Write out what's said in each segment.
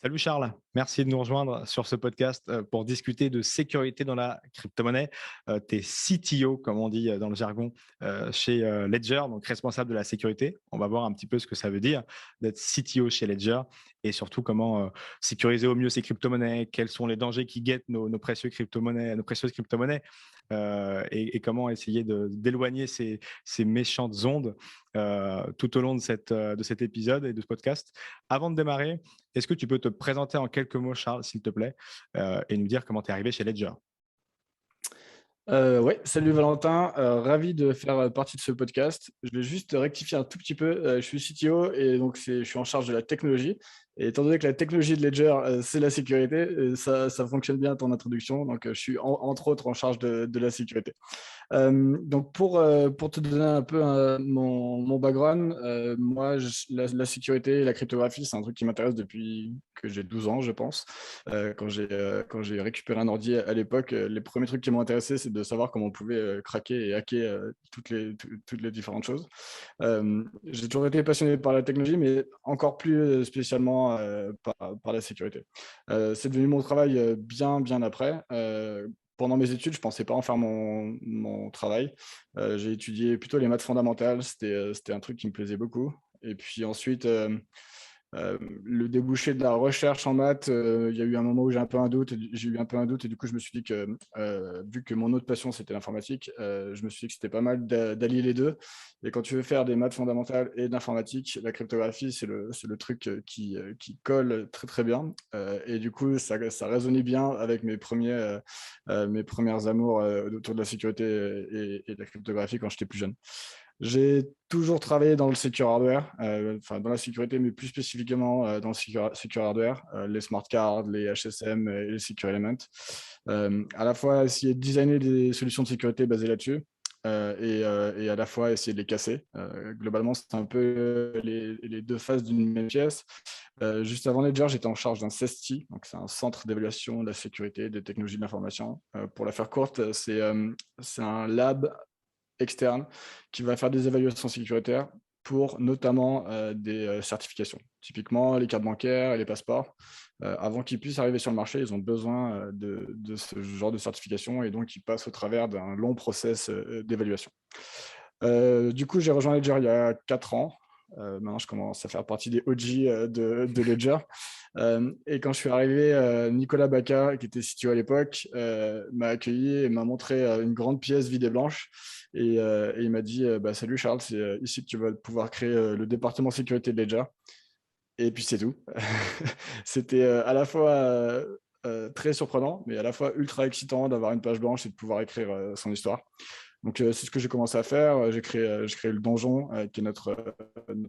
Salut Charles, merci de nous rejoindre sur ce podcast pour discuter de sécurité dans la crypto-monnaie. Tu es CTO, comme on dit dans le jargon, chez Ledger, donc responsable de la sécurité. On va voir un petit peu ce que ça veut dire d'être CTO chez Ledger et surtout comment sécuriser au mieux ces crypto-monnaies, quels sont les dangers qui guettent nos précieux crypto-monnaies, nos précieuses crypto-monnaies et comment essayer d'éloigner ces méchantes ondes tout au long de cet épisode et de ce podcast. Avant de démarrer, est-ce que tu peux te présenter en quelques mots, Charles, s'il te plaît, et nous dire comment tu es arrivé chez Ledger? Ouais, salut Valentin, ravi de faire partie de ce podcast. Je vais juste rectifier un tout petit peu. Je suis CTO et donc je suis en charge de la technologie. Et étant donné que la technologie de Ledger, c'est la sécurité, ça fonctionne bien ton introduction. Donc, je suis entre autres en charge de la sécurité. Donc pour te donner un peu mon background, moi, la sécurité et la cryptographie, c'est un truc qui m'intéresse depuis que j'ai 12 ans, je pense. Quand j'ai récupéré un ordi à l'époque, les premiers trucs qui m'ont intéressé, c'est de savoir comment on pouvait craquer et hacker toutes les différentes choses. J'ai toujours été passionné par la technologie, mais encore plus spécialement par la sécurité. C'est devenu mon travail bien après. Pendant mes études, je ne pensais pas en faire mon travail. J'ai étudié plutôt les maths fondamentales. C'était un truc qui me plaisait beaucoup. Et puis ensuite, le débouché de la recherche en maths, il y a eu un moment où j'ai eu un peu un doute et du coup, je me suis dit que, vu que mon autre passion, c'était l'informatique, je me suis dit que c'était pas mal d'allier les deux. Et quand tu veux faire des maths fondamentales et de l'informatique, la cryptographie, c'est le truc qui colle très, très bien. Et du coup, ça résonnait bien avec mes premières amours autour de la sécurité et de la cryptographie quand j'étais plus jeune. J'ai toujours travaillé dans le secure hardware, enfin dans la sécurité, mais plus spécifiquement dans le secure hardware, les smart cards, les HSM et les secure elements. À la fois essayer de designer des solutions de sécurité basées là-dessus et à la fois essayer de les casser. Globalement, c'est un peu les deux faces d'une même pièce. Juste avant Ledger, j'étais en charge d'un CESTI, donc c'est un centre d'évaluation de la sécurité des technologies de l'information. Pour la faire courte, c'est un lab externe qui va faire des évaluations sécuritaires pour notamment des certifications. Typiquement, les cartes bancaires et les passeports, avant qu'ils puissent arriver sur le marché, ils ont besoin de ce genre de certification et donc ils passent au travers d'un long process d'évaluation. Du coup, j'ai rejoint Ledger il y a 4 ans. Maintenant, je commence à faire partie des OG de Ledger. Et quand je suis arrivé, Nicolas Baca, qui était CTO à l'époque, m'a accueilli et m'a montré une grande pièce vide et blanche. Et il m'a dit bah, salut Charles, c'est ici que tu vas pouvoir créer le département sécurité de Ledger. Et puis c'est tout. C'était à la fois très surprenant, mais à la fois ultra excitant d'avoir une page blanche et de pouvoir écrire son histoire. Donc, c'est ce que j'ai commencé à faire. J'ai créé le Donjon, qui est notre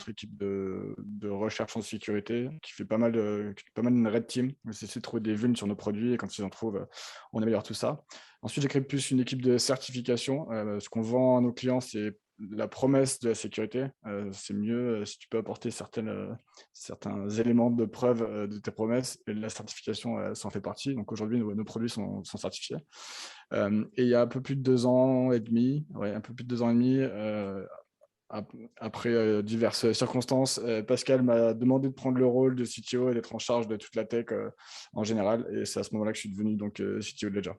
équipe de recherche en sécurité, qui fait pas mal une red team. On essaie de trouver des vulnes sur nos produits et quand ils en trouvent, on améliore tout ça. Ensuite, j'ai créé plus une équipe de certification. Ce qu'on vend à nos clients, c'est la promesse de la sécurité. C'est mieux si tu peux apporter certains éléments de preuve de tes promesses et la certification, ça en fait partie. Donc aujourd'hui, nos produits sont certifiés. Et il y a un peu plus de 2 ans et demi, ouais, un peu plus de 2 ans et demi, après diverses circonstances, Pascal m'a demandé de prendre le rôle de CTO et d'être en charge de toute la tech en général. Et c'est à ce moment-là que je suis devenu donc CTO de Ledger.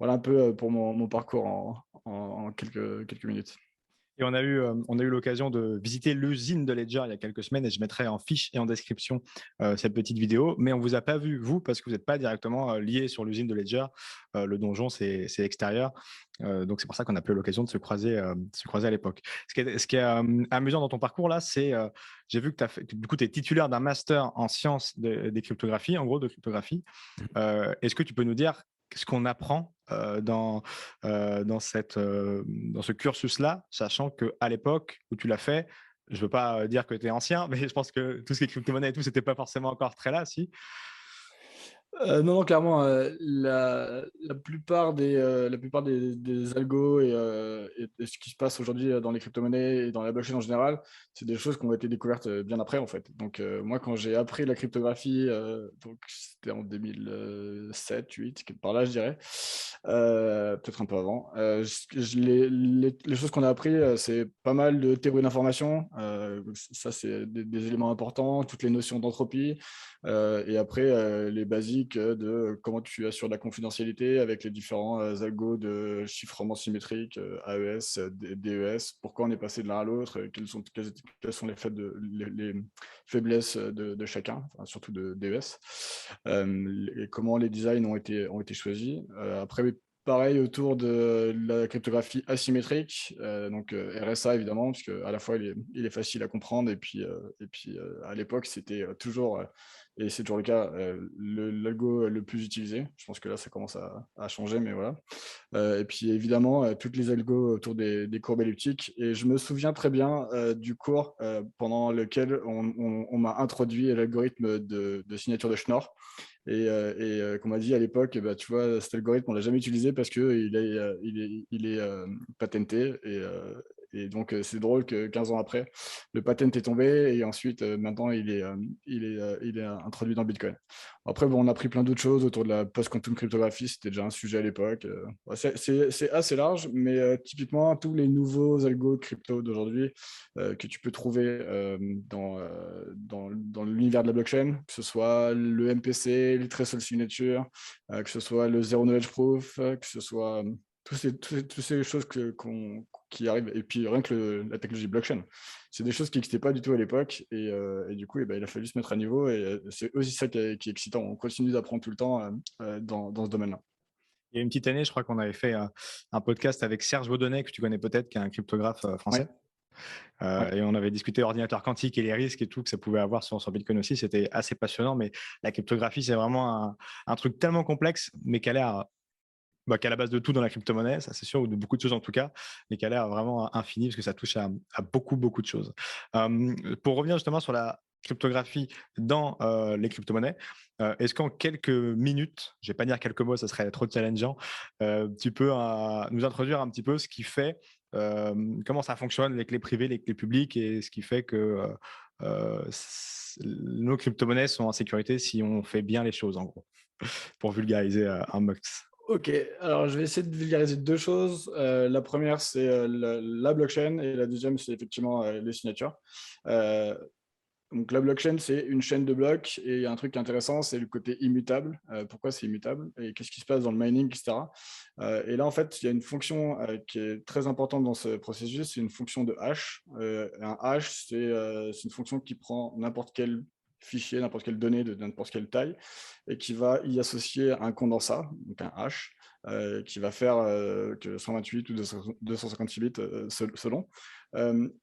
Voilà un peu pour mon parcours en quelques minutes. Et on a eu l'occasion de visiter l'usine de Ledger il y a quelques semaines et je mettrai en fiche et en description cette petite vidéo. Mais on ne vous a pas vu, vous, parce que vous n'êtes pas directement lié sur l'usine de Ledger. Le donjon, c'est extérieur. Donc, c'est pour ça qu'on n'a pas eu l'occasion de se croiser à l'époque. Ce qui est amusant dans ton parcours, là, c'est j'ai vu que du coup, tu es titulaire d'un master en sciences des cryptographies, en gros, de cryptographie. Est-ce que tu peux nous dire ce qu'on apprend dans ce cursus-là, sachant qu'à l'époque où tu l'as fait, je ne veux pas dire que tu es ancien, mais je pense que tout ce qui est crypto-monnaie et tout, c'était pas forcément encore très là, si. Non, non, clairement, la plupart des algos et ce qui se passe aujourd'hui dans les crypto-monnaies et dans la blockchain en général, c'est des choses qui ont été découvertes bien après, en fait. Donc, moi, quand j'ai appris la cryptographie, donc c'était en 2007, 8, quelque part là, je dirais, peut-être un peu avant. Les choses qu'on a appris, c'est pas mal de théorie d'information. Ça, c'est des éléments importants, toutes les notions d'entropie. Et après, les basiques de comment tu assures la confidentialité avec les différents algos de chiffrement symétrique, AES, DES, pourquoi on est passé de l'un à l'autre, quelles sont les faiblesses de chacun, enfin, surtout de DES, et comment les designs ont été choisis. Après, pareil autour de la cryptographie asymétrique, donc RSA évidemment, parce qu'à la fois il est facile à comprendre, et puis à l'époque c'était toujours et c'est toujours le cas, l'algo le plus utilisé. Je pense que là, ça commence à changer, mais voilà. Et puis évidemment, toutes les algos autour des courbes elliptiques. Et je me souviens très bien du cours pendant lequel on m'a introduit l'algorithme de signature de Schnorr. Qu'on m'a dit à l'époque, bah, tu vois, cet algorithme, on ne l'a jamais utilisé parce qu'il est patenté. Et donc, c'est drôle que 15 ans après, le patent est tombé et ensuite, maintenant, il est introduit dans Bitcoin. Après, bon, on a pris plein d'autres choses autour de la post-quantum cryptographie. C'était déjà un sujet à l'époque. Ouais, c'est assez large, mais typiquement, tous les nouveaux algos de crypto d'aujourd'hui que tu peux trouver dans l'univers de la blockchain, que ce soit le MPC, les Traceable Signature, que ce soit le Zero Knowledge Proof, que ce soit toutes ces choses qui arrivent. Et puis rien que la technologie blockchain, c'est des choses qui n'existaient pas du tout à l'époque. Et du coup, ben, il a fallu se mettre à niveau. Et c'est aussi ça qui est excitant. On continue d'apprendre tout le temps dans ce domaine-là. Il y a une petite année, je crois qu'on avait fait un podcast avec Serge Baudonnet, que tu connais peut-être, qui est un cryptographe Ouais, français. ouais. Et on avait discuté ordinateur quantique et les risques et tout que ça pouvait avoir sur Bitcoin aussi. C'était assez passionnant, mais la cryptographie, c'est vraiment un truc tellement complexe, mais qui a l'air qu'à la base de tout dans la crypto-monnaie, ça c'est sûr, ou de beaucoup de choses en tout cas, mais qui a l'air vraiment infini parce que ça touche à beaucoup, beaucoup de choses. Pour revenir justement sur la cryptographie dans les crypto-monnaies, est-ce qu'en quelques minutes, je ne vais pas dire quelques mots, ça serait trop challengeant, tu peux nous introduire un petit peu ce qui fait, comment ça fonctionne, les clés privées, les clés publiques, et ce qui fait que nos crypto-monnaies sont en sécurité si on fait bien les choses, en gros, pour vulgariser un max. Ok, alors je vais essayer de vulgariser deux choses. La première, c'est la blockchain et la deuxième, c'est effectivement les signatures. Euh, donc la blockchain, c'est une chaîne de blocs et il y a un truc intéressant, c'est le côté immutable. Pourquoi c'est immutable et qu'est-ce qui se passe dans le mining, etc. Et là, en fait, il y a une fonction qui est très importante dans ce processus, c'est une fonction de hash. Un hash, c'est une fonction qui prend n'importe quel fichier, n'importe quelle donnée de n'importe quelle taille et qui va y associer un condensat, donc un hash, qui va faire que 128 ou 256 bits selon.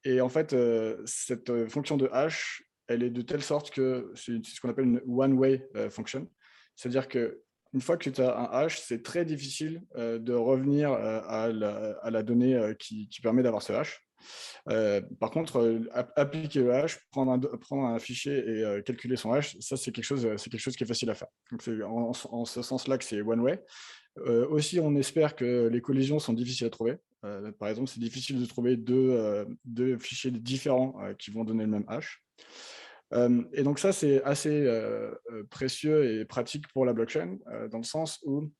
Et en fait, cette fonction de hash, elle est de telle sorte que c'est ce qu'on appelle une one-way function. C'est-à-dire que une fois que tu as un hash, c'est très difficile de revenir à la donnée qui permet d'avoir ce hash. Par contre, appliquer le hash, prendre un fichier et calculer son hash, ça c'est quelque chose qui est facile à faire. Donc c'est en ce sens-là que c'est one way. Aussi, on espère que les collisions sont difficiles à trouver. Par exemple, c'est difficile de trouver deux fichiers différents qui vont donner le même hash. Et donc ça, c'est assez précieux et pratique pour la blockchain, dans le sens où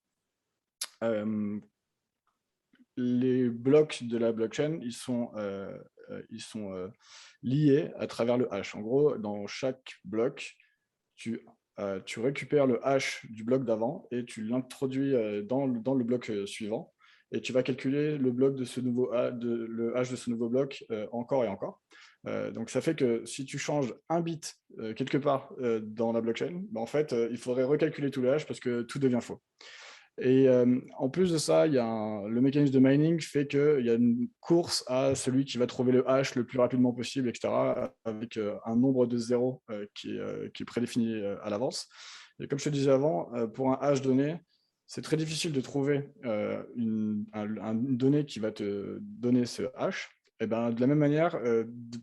les blocs de la blockchain, ils sont liés à travers le hash. En gros, dans chaque bloc, tu récupères le hash du bloc d'avant et tu l'introduis dans le bloc suivant. Et tu vas calculer le bloc de ce le hash de ce nouveau bloc encore et encore. Donc ça fait que si tu changes un bit quelque part dans la blockchain, bah, en fait, il faudrait recalculer tout le hash parce que tout devient faux. Et en plus de ça, le mécanisme de mining fait qu'il y a une course à celui qui va trouver le hash le plus rapidement possible, etc., avec un nombre de zéros qui est prédéfini à l'avance. Et comme je te disais avant, pour un hash donné, c'est très difficile de trouver une donnée qui va te donner ce hash. Et ben, de la même manière,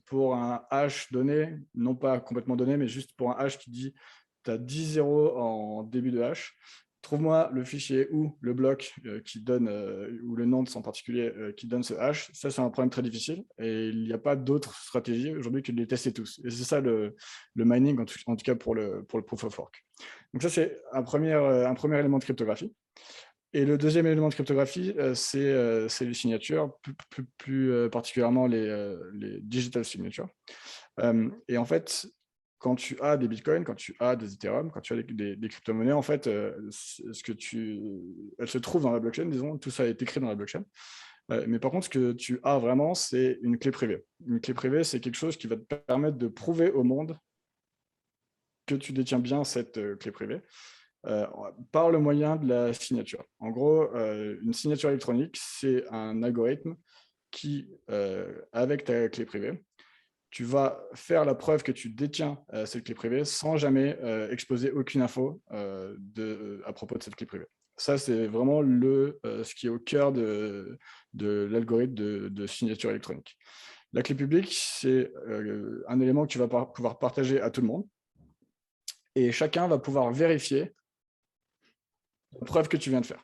pour un hash donné, non pas complètement donné, mais juste pour un hash qui dit tu as 10 zéros en début de hash. Trouve-moi le fichier ou le bloc qui donne, ou le nonce en particulier qui donne ce hash. Ça, c'est un problème très difficile et il n'y a pas d'autre stratégie aujourd'hui que de les tester tous. Et c'est ça le mining, en tout cas pour le proof of work. Donc ça, c'est un premier élément de cryptographie. Et le deuxième élément de cryptographie, c'est les signatures, plus particulièrement les digital signatures. Et en fait, quand tu as des bitcoins, quand tu as des Ethereum, quand tu as des crypto-monnaies, en fait, elles se trouvent dans la blockchain, disons, tout ça est écrit dans la blockchain. Mais par contre, ce que tu as vraiment, c'est une clé privée. Une clé privée, c'est quelque chose qui va te permettre de prouver au monde que tu détiens bien cette clé privée par le moyen de la signature. En gros, une signature électronique, c'est un algorithme qui, avec ta clé privée, tu vas faire la preuve que tu détiens cette clé privée sans jamais exposer aucune info à propos de cette clé privée. Ça, c'est vraiment ce qui est au cœur de l'algorithme de signature électronique. La clé publique, c'est un élément que tu vas pouvoir partager à tout le monde et chacun va pouvoir vérifier la preuve que tu viens de faire.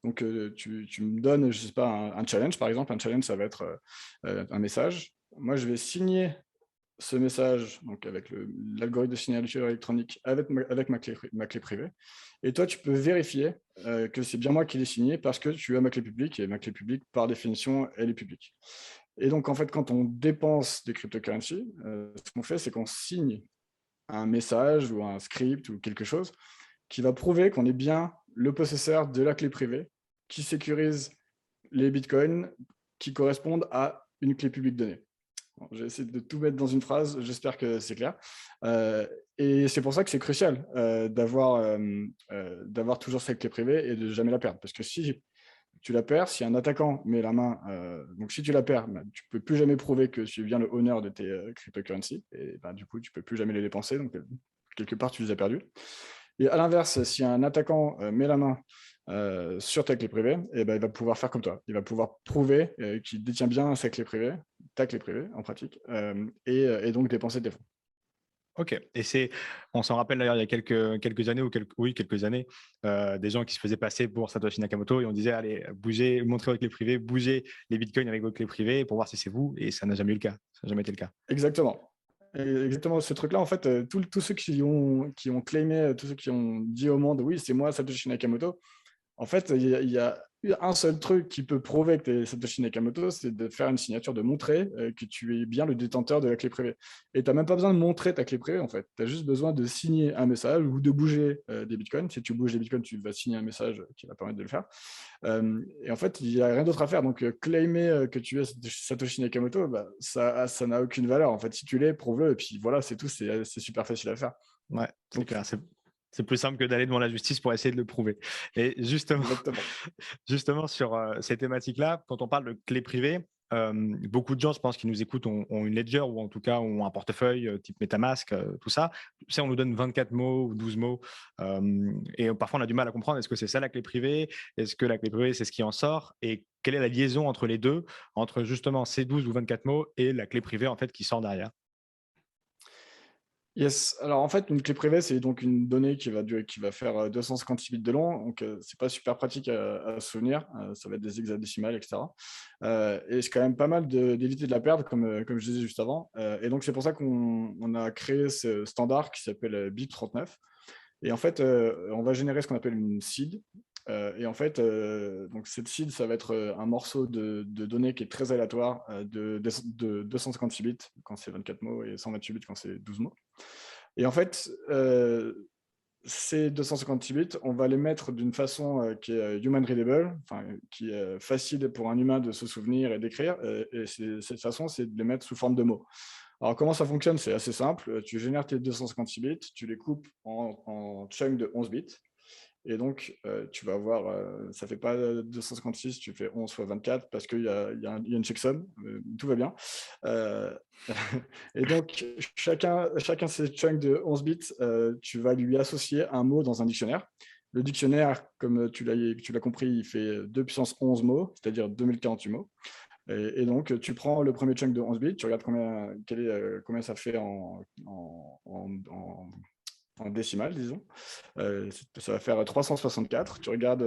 Donc, tu me donnes, je ne sais pas, un challenge, par exemple. Un challenge, ça va être un message. Moi, je vais signer ce message donc avec l'algorithme de signature électronique avec ma clé privée. Et toi, tu peux vérifier que c'est bien moi qui l'ai signé parce que tu as ma clé publique et ma clé publique, par définition, elle est publique. Et donc, en fait, quand on dépense des cryptocurrencies, ce qu'on fait, c'est qu'on signe un message ou un script ou quelque chose qui va prouver qu'on est bien le possesseur de la clé privée qui sécurise les bitcoins qui correspondent à une clé publique donnée. Bon, j'ai essayé de tout mettre dans une phrase, j'espère que c'est clair. Et c'est pour ça que c'est crucial d'avoir toujours cette clé privée et de jamais la perdre. Parce que si tu la perds, si un attaquant met la main, donc si tu la perds, tu ne peux plus jamais prouver que tu es bien le owner de tes cryptocurrencies. Et du coup, tu ne peux plus jamais les dépenser. Donc, quelque part, tu les as perdus. Et à l'inverse, si un attaquant met la main sur ta clé privée, il va pouvoir faire comme toi. Il va pouvoir prouver qu'il détient bien sa clé privée, ta clé privée en pratique, et donc dépenser tes fonds. Ok. Et on s'en rappelle d'ailleurs il y a quelques années quelques années, des gens qui se faisaient passer pour Satoshi Nakamoto et on disait allez, bougez, montrez votre clé privée, bougez les bitcoins avec votre clé privée pour voir si c'est vous. Et ça n'a jamais eu le cas. Ça n'a jamais été le cas. Exactement. Et exactement ce truc-là, en fait, tous ceux qui ont claimé, tous ceux qui ont dit au monde, oui, c'est moi, Satoshi Nakamoto, en fait, il y a un seul truc qui peut prouver que tu es Satoshi Nakamoto, c'est de faire une signature, de montrer que tu es bien le détenteur de la clé privée. Et tu n'as même pas besoin de montrer ta clé privée, en fait. Tu as juste besoin de signer un message ou de bouger des bitcoins. Si tu bouges des bitcoins, tu vas signer un message qui va permettre de le faire. Et en fait, il n'y a rien d'autre à faire. Donc, claimer que tu es Satoshi Nakamoto, ça n'a aucune valeur. En fait, si tu l'es, prouve-le. Et puis voilà, c'est tout. C'est super facile à faire. Ouais, c'est Donc, clair. C'est plus simple que d'aller devant la justice pour essayer de le prouver. Et justement, exactement. justement sur ces thématiques-là, quand on parle de clé privée, beaucoup de gens, je pense, qui nous écoutent ont une ledger ou en tout cas ont un portefeuille type MetaMask, tout ça. Tu sais, on nous donne 24 mots ou 12 mots et parfois on a du mal à comprendre est-ce que c'est ça la clé privée? Est-ce que la clé privée, c'est ce qui en sort? Et quelle est la liaison entre les deux, entre justement ces 12 ou 24 mots et la clé privée en fait qui sort derrière? Yes. Alors en fait, une clé privée, c'est donc une donnée qui va faire 256 bits de long. Donc c'est pas super pratique à se souvenir. Ça va être des hexadécimales, etc. Et c'est quand même pas mal d'éviter de la perdre, comme je disais juste avant. Et donc c'est pour ça qu'on a créé ce standard qui s'appelle BIP39. Et en fait, on va générer ce qu'on appelle une seed. Et en fait, donc cette seed, ça va être un morceau de données qui est très aléatoire de 256 bits quand c'est 24 mots et 128 bits quand c'est 12 mots. Et en fait, ces 256 bits, on va les mettre d'une façon qui est human readable, qui est facile pour un humain de se souvenir et d'écrire. Et cette façon, c'est de les mettre sous forme de mots. Alors, comment ça fonctionne? C'est assez simple. Tu génères tes 256 bits, tu les coupes en chunks de 11 bits. Et donc, tu vas avoir, ça ne fait pas 256, tu fais 11 fois 24 parce qu'il y a une checksum, tout va bien. Et donc, chacun de ces chunks de 11 bits, tu vas lui associer un mot dans un dictionnaire. Le dictionnaire, comme tu l'as compris, il fait 2 puissance 11 mots, c'est-à-dire 2048 mots. Et donc, tu prends le premier chunk de 11 bits, tu regardes combien ça fait en décimales, disons. Ça va faire 364. Tu regardes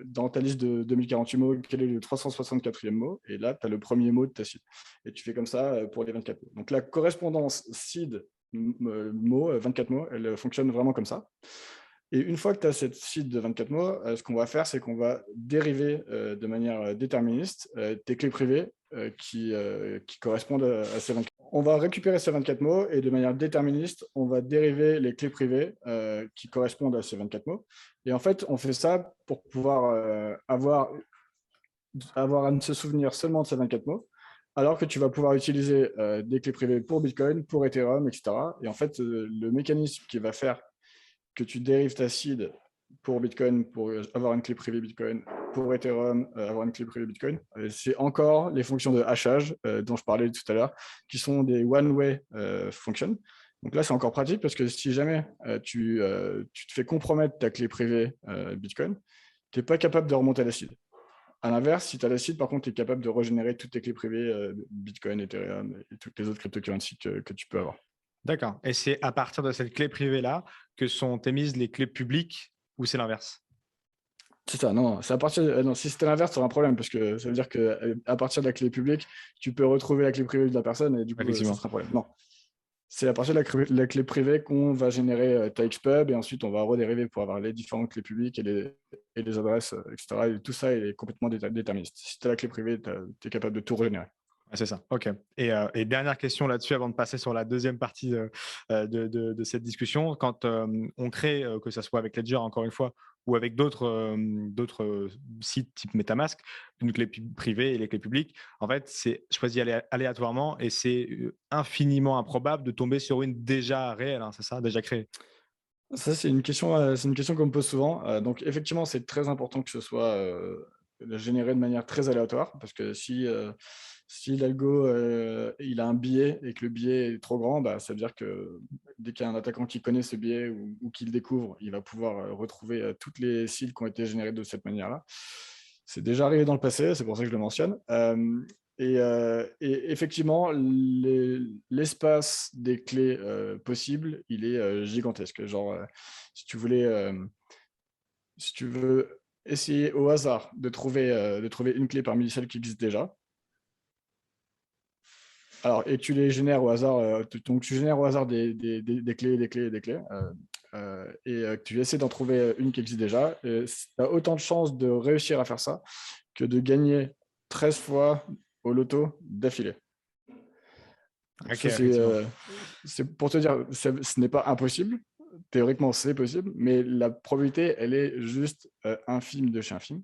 dans ta liste de 2048 mots, quel est le 364e mot, et là, tu as le premier mot de ta seed. Et tu fais comme ça pour les 24 mots. Donc la correspondance seed mots, 24 mots, elle fonctionne vraiment comme ça. Et une fois que tu as cette seed de 24 mots, ce qu'on va faire, c'est qu'on va dériver de manière déterministe tes clés privées qui correspondent à ces 24 mots. On va récupérer ces 24 mots et de manière déterministe, on va dériver les clés privées qui correspondent à ces 24 mots. Et en fait, on fait ça pour pouvoir avoir à ne se souvenir seulement de ces 24 mots, alors que tu vas pouvoir utiliser des clés privées pour Bitcoin, pour Ethereum, etc. Et en fait, le mécanisme qui va faire que tu dérives ta seed pour Bitcoin, pour avoir une clé privée Bitcoin, pour Ethereum, avoir une clé privée Bitcoin, c'est encore les fonctions de hachage dont je parlais tout à l'heure, qui sont des one-way functions. Donc là, c'est encore pratique parce que si jamais tu te fais compromettre ta clé privée Bitcoin, tu n'es pas capable de remonter la seed. À l'inverse, si tu as la seed, par contre, tu es capable de régénérer toutes tes clés privées Bitcoin, Ethereum et toutes les autres cryptocurrencies que tu peux avoir. D'accord. Et c'est à partir de cette clé privée-là que sont émises les clés publiques ou c'est l'inverse? C'est ça, non, c'est à partir non, si c'était l'inverse, tu aurais un problème parce que ça veut dire qu'à partir de la clé publique, tu peux retrouver la clé privée de la personne et du coup, ça Effectivement. sera un problème. Non, c'est à partir de la clé privée qu'on va générer ta XPub et ensuite on va redériver pour avoir les différentes clés publiques et les adresses, etc. Et tout ça est complètement déterministe. Si tu as la clé privée, tu es capable de tout régénérer. Ouais, c'est ça. OK. Et dernière question là-dessus avant de passer sur la deuxième partie de cette discussion. Quand on crée, que ça soit avec Ledger, encore une fois, ou avec d'autres sites type MetaMask, une clé privée et les clés publiques, en fait, c'est choisi aléatoirement et c'est infiniment improbable de tomber sur une déjà réelle, hein, c'est ça, déjà créée. Ça, c'est une question qu'on me pose souvent. Donc, effectivement, c'est très important que ce soit généré de manière très aléatoire, parce que si l'algo il a un biais et que le biais est trop grand, bah, ça veut dire que dès qu'il y a un attaquant qui connaît ce biais ou qui le découvre, il va pouvoir retrouver toutes les cibles qui ont été générées de cette manière-là. C'est déjà arrivé dans le passé, c'est pour ça que je le mentionne. Et effectivement, l'espace des clés possibles, il est gigantesque. Genre, si tu veux essayer au hasard de trouver une clé parmi celles qui existent déjà, alors, et tu les génères au hasard, donc tu génères au hasard des clés, des clés, des clés, et tu essaies d'en trouver une qui existe déjà, tu as autant de chances de réussir à faire ça que de gagner 13 fois au loto d'affilée. OK, Ça, effectivement. c'est pour te dire, ce n'est pas impossible. Théoriquement, c'est possible, mais la probabilité, elle est juste infime de chez infime.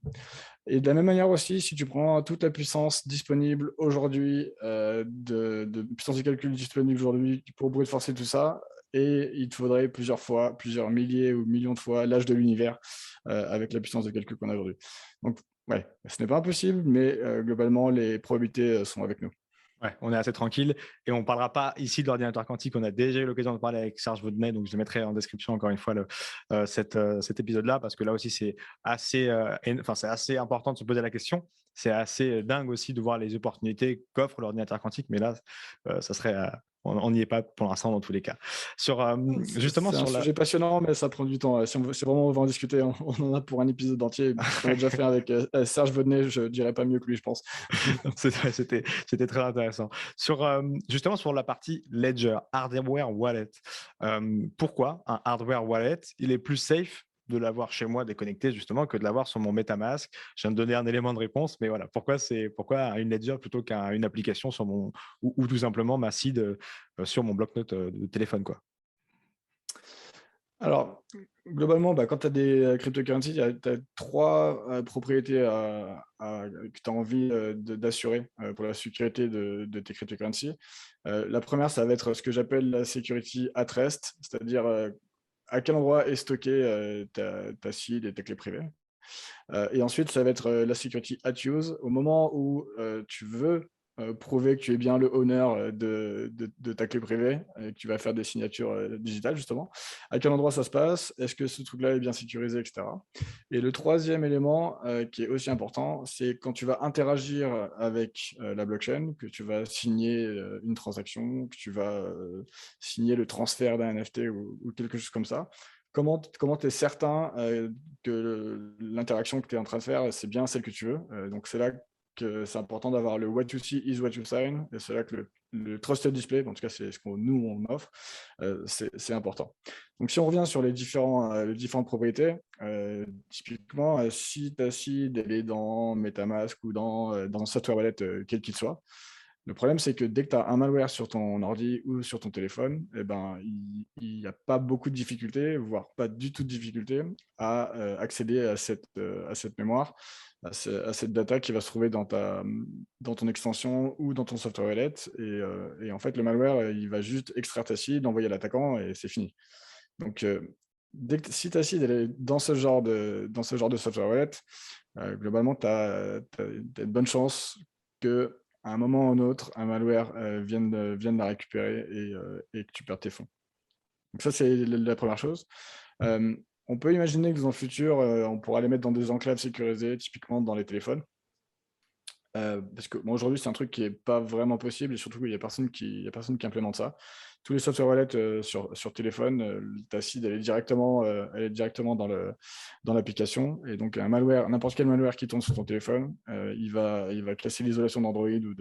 Et de la même manière aussi, si tu prends toute la puissance disponible aujourd'hui, de puissance de calcul disponible aujourd'hui pour brute forcer tout ça, et il te faudrait plusieurs fois, plusieurs milliers ou millions de fois l'âge de l'univers avec la puissance de calcul qu'on a aujourd'hui. Donc, ouais, ce n'est pas impossible, mais globalement, les probabilités sont avec nous. Ouais, on est assez tranquille et on ne parlera pas ici de l'ordinateur quantique. On a déjà eu l'occasion de parler avec Serge Vaudenet, donc je mettrai en description encore une fois cet épisode-là parce que là aussi c'est c'est assez important de se poser la question. C'est assez dingue aussi de voir les opportunités qu'offre l'ordinateur quantique, mais là, ça serait, on n'y est pas pour l'instant dans tous les cas. Sur justement C'est un sur la, sujet passionnant, mais ça prend du temps. Si vraiment on va en discuter, on en a pour un épisode entier. Ce qu'on a déjà fait avec Serge Vaudenet, je dirais pas mieux que lui, je pense. C'était très intéressant. Justement, sur la partie Ledger, hardware wallet, pourquoi un hardware wallet, il est plus safe de l'avoir chez moi déconnecté justement que de l'avoir sur mon MetaMask? Je viens de donner un élément de réponse, mais voilà, pourquoi une Ledger plutôt qu'une application sur ou tout simplement ma seed sur mon bloc-notes de téléphone, quoi. Alors, globalement, quand tu as des cryptocurrencies, tu as trois propriétés que tu as envie d'assurer pour la sécurité de tes cryptocurrencies. La première, ça va être ce que j'appelle la security at rest, c'est-à-dire à quel endroit est stocké ta seed et tes clés privées. Et ensuite, ça va être la security at use. Au moment où tu veux prouver que tu es bien le owner de ta clé privée et que tu vas faire des signatures digitales, justement. À quel endroit ça se passe? Est-ce que ce truc-là est bien sécurisé, etc. Et le troisième élément qui est aussi important, c'est quand tu vas interagir avec la blockchain, que tu vas signer une transaction, que tu vas signer le transfert d'un NFT ou quelque chose comme ça. Comment tu es certain que l'interaction que tu es en train de faire, c'est bien celle que tu veux? Donc, c'est là que c'est important d'avoir le what you see is what you sign. Et c'est là que le trusted display, en tout cas, c'est ce qu'on nous, on offre, c'est important. Donc, si on revient sur les différentes propriétés, typiquement, si ta seed elle est dans MetaMask ou dans un software wallet, quel qu'il soit, le problème, c'est que dès que tu as un malware sur ton ordi ou sur ton téléphone, eh ben, il n'y a pas beaucoup de difficultés, voire pas du tout de difficulté à accéder à cette mémoire, à cette data qui va se trouver dans ton extension ou dans ton software wallet. Et en fait, le malware, il va juste extraire ta seed, l'envoyer à l'attaquant et c'est fini. Donc, si ta seed elle est dans ce genre de software wallet, globalement, tu as de bonnes chances que à un moment ou un autre, un malware vienne la récupérer et que tu perds tes fonds. Donc ça, c'est la première chose. On peut imaginer que dans le futur, on pourra les mettre dans des enclaves sécurisées, typiquement dans les téléphones. Parce que aujourd'hui, c'est un truc qui n'est pas vraiment possible et surtout, il n'y a personne qui implémente ça. Tous les software wallets sur téléphone, ta seed, elle est directement dans l'application. Et donc, n'importe quel malware qui tombe sur ton téléphone, il va casser l'isolation d'Android ou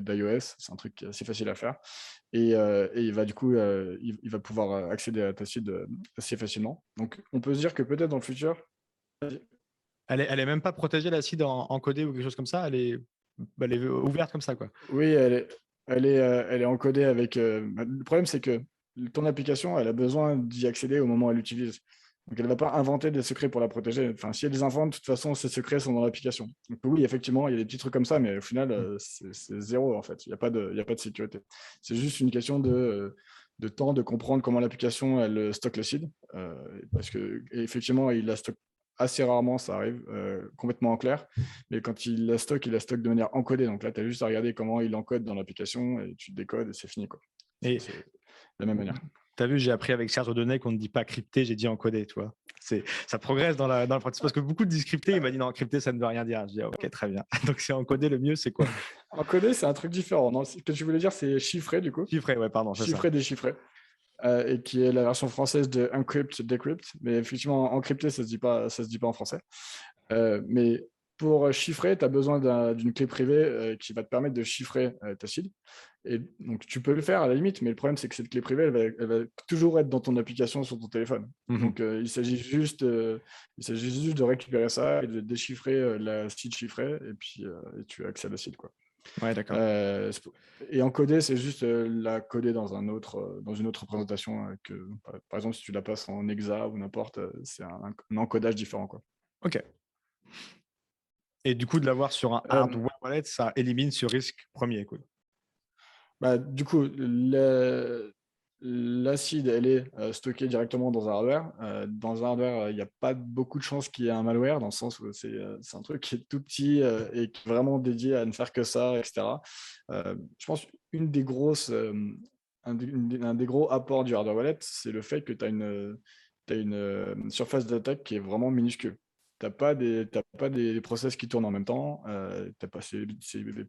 d'iOS. C'est un truc qui est assez facile à faire. Et il va du coup, il va pouvoir accéder à ta seed assez facilement. Donc, on peut se dire que peut-être dans le futur, Elle est même pas protégée, la seed encodée ou quelque chose comme ça. Elle est ouverte comme ça, quoi. oui, elle est encodée avec. Le problème, c'est que ton application, elle a besoin d'y accéder au moment où elle l'utilise. Donc, elle ne va pas inventer des secrets pour la protéger. Enfin, si elle les invente, de toute façon, ces secrets sont dans l'application. Donc, oui, effectivement, il y a des petits trucs comme ça, mais au final, c'est zéro, en fait. Il n'y a pas de sécurité. C'est juste une question de temps de comprendre comment l'application, elle stocke le seed. Parce que, effectivement, il la stocke assez rarement, ça arrive complètement en clair. Mais quand il la stocke de manière encodée. Donc là, tu as juste à regarder comment il encode dans l'application et tu décodes et c'est fini, quoi. Et C'est de la même manière. tu as vu, j'ai appris avec charge de données qu'on ne dit pas crypté, j'ai dit encodé, tu vois. Ça progresse dans l'apprentissage parce que beaucoup disent crypté, il m'a dit non, crypté, ça ne veut rien dire. Je dis ok, très bien. Donc c'est encodé, le mieux, c'est quoi? Encodé, c'est un truc différent. Non, ce que tu voulais dire, c'est chiffré, du coup. Chiffré, ouais, pardon, c'est ça. Chiffré, déchiffré. Et qui est la version française de encrypt, decrypt. Mais effectivement, encrypté, ça se dit pas en français. Mais pour chiffrer, tu as besoin d'une clé privée qui va te permettre de chiffrer ta seed. Et donc, tu peux le faire à la limite, mais le problème, c'est que cette clé privée, elle va toujours être dans ton application sur ton téléphone. Donc, il s'agit juste de récupérer ça et de déchiffrer la seed chiffrée, et puis et tu as accès à la seed, quoi. Ouais, d'accord. Et encoder, c'est juste la coder dans une autre représentation. Par exemple, si tu la passes en hexa ou n'importe, c'est un encodage différent, quoi. Ok. Et du coup, de l'avoir sur un hardware wallet, ça élimine ce risque premier, quoi. Bah, du coup, l'acide, elle est stockée directement dans un hardware. Dans un hardware, il n'y a pas beaucoup de chances qu'il y ait un malware, dans le sens où c'est un truc qui est tout petit et qui est vraiment dédié à ne faire que ça, etc. Je pense une des grosses, un des gros apports du hardware wallet, c'est le fait que tu as une surface d'attaque qui est vraiment minuscule. T'as pas des process qui tournent en même temps. C'est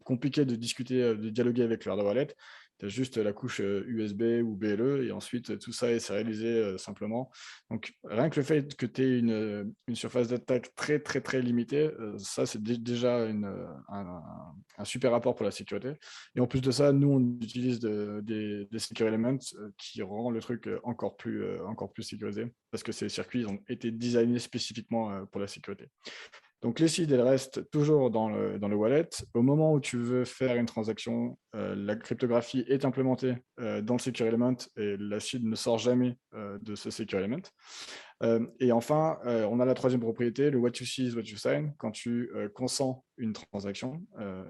compliqué de discuter, de dialoguer avec le hardware wallet. Tu as juste la couche USB ou BLE et ensuite tout ça est sérialisé simplement. Donc rien que le fait que tu aies une surface d'attaque très très très limitée, ça c'est déjà un super apport pour la sécurité. Et en plus de ça, nous on utilise des secure elements qui rend le truc encore plus sécurisé parce que ces circuits ont été designés spécifiquement pour la sécurité. Donc, les seeds, elles restent toujours dans le wallet. Au moment où tu veux faire une transaction, la cryptographie est implémentée dans le secure element et la seed ne sort jamais de ce secure element. Et enfin, on a la troisième propriété, le what you see is what you sign. Quand tu consens une transaction,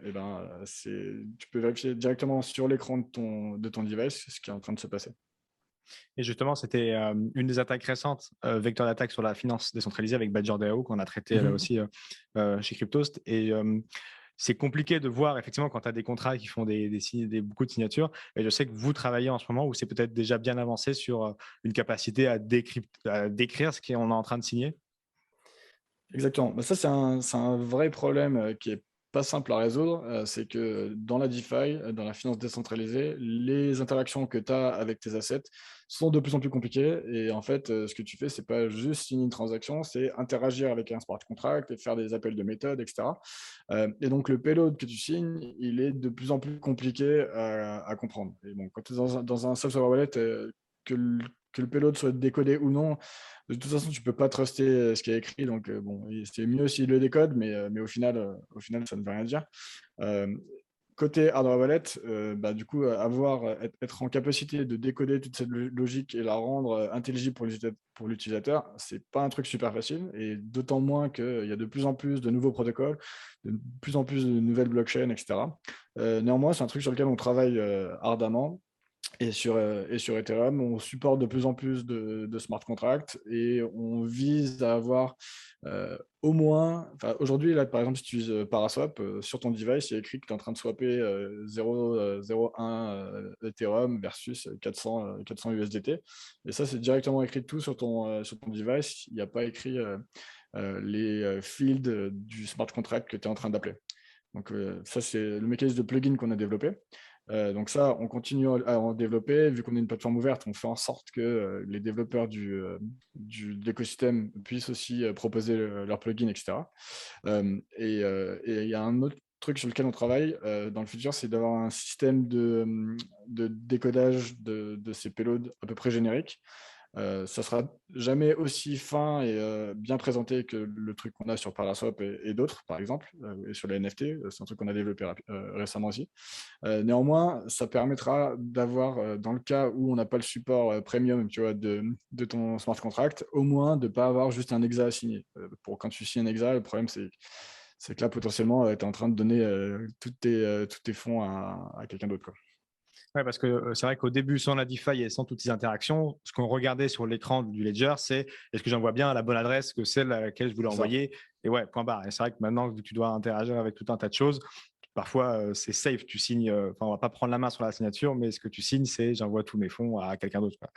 tu peux vérifier directement sur l'écran de ton device ce qui est en train de se passer. Et justement, c'était une des attaques récentes, vecteur d'attaque sur la finance décentralisée avec BadgerDAO qu'on a traité là aussi chez Cryptost. Et c'est compliqué de voir effectivement quand tu as des contrats qui font beaucoup de signatures. Et je sais que vous travaillez en ce moment où c'est peut-être déjà bien avancé sur une capacité à décrire ce qu'on est en train de signer. Exactement. Bah, ça, c'est un vrai problème, qui est pas simple à résoudre. C'est que dans la DeFi, dans la finance décentralisée, les interactions que tu as avec tes assets sont de plus en plus compliquées et en fait, ce que tu fais, c'est pas juste signer une transaction, c'est interagir avec un smart contract et faire des appels de méthode et cetera. Et donc le payload que tu signes, il est de plus en plus compliqué à comprendre et bon, quand tu es dans un software wallet, que le payload soit décodé ou non, de toute façon, tu peux pas truster ce qui est écrit, donc bon, c'est mieux s'il le décode, mais au final, ça ne veut rien dire. Euh, Côté hardware wallet, bah, du coup, être en capacité de décoder toute cette logique et la rendre intelligible pour l'utilisateur, c'est pas un truc super facile, et d'autant moins qu'il y a de plus en plus de nouveaux protocoles, de plus en plus de nouvelles blockchains, etc. Néanmoins, c'est un truc sur lequel on travaille ardemment. Et sur Ethereum, on supporte de plus en plus de smart contracts et on vise à avoir au moins, enfin, aujourd'hui, là, par exemple, si tu utilises Paraswap, sur ton device, il y a écrit que tu es en train de swapper 0,01 Ethereum versus 400 USDT. Et ça, c'est directement écrit tout sur ton device. Il n'y a pas écrit les fields du smart contract que tu es en train d'appeler. Donc, ça, c'est le mécanisme de plugin qu'on a développé. Donc ça, on continue à en développer. Vu qu'on est une plateforme ouverte, on fait en sorte que les développeurs de l'écosystème puissent aussi proposer leurs plugins, etc. Et il y a un autre truc sur lequel on travaille dans le futur, c'est d'avoir un système de décodage de ces payloads à peu près générique. Ça sera jamais aussi fin et bien présenté que le truc qu'on a sur Paraswap et d'autres, par exemple, et sur les NFT. C'est un truc qu'on a développé récemment aussi. Néanmoins, ça permettra d'avoir, dans le cas où on n'a pas le support premium, tu vois, de ton smart contract, au moins de ne pas avoir juste un exa à signer. Pour quand tu signes un exa, le problème, c'est que là, potentiellement, tu es en train de donner tous tes fonds à quelqu'un d'autre, quoi. Ouais, parce que c'est vrai qu'au début, sans la DeFi et sans toutes ces interactions, ce qu'on regardait sur l'écran du Ledger, c'est est-ce que j'envoie bien à la bonne adresse que celle à laquelle je voulais C'est ça. envoyer. Et ouais, point barre. Et c'est vrai que maintenant que tu dois interagir avec tout un tas de choses, parfois c'est safe. Tu signes, enfin, on va pas prendre la main sur la signature, mais ce que tu signes, c'est j'envoie tous mes fonds à quelqu'un d'autre, quoi.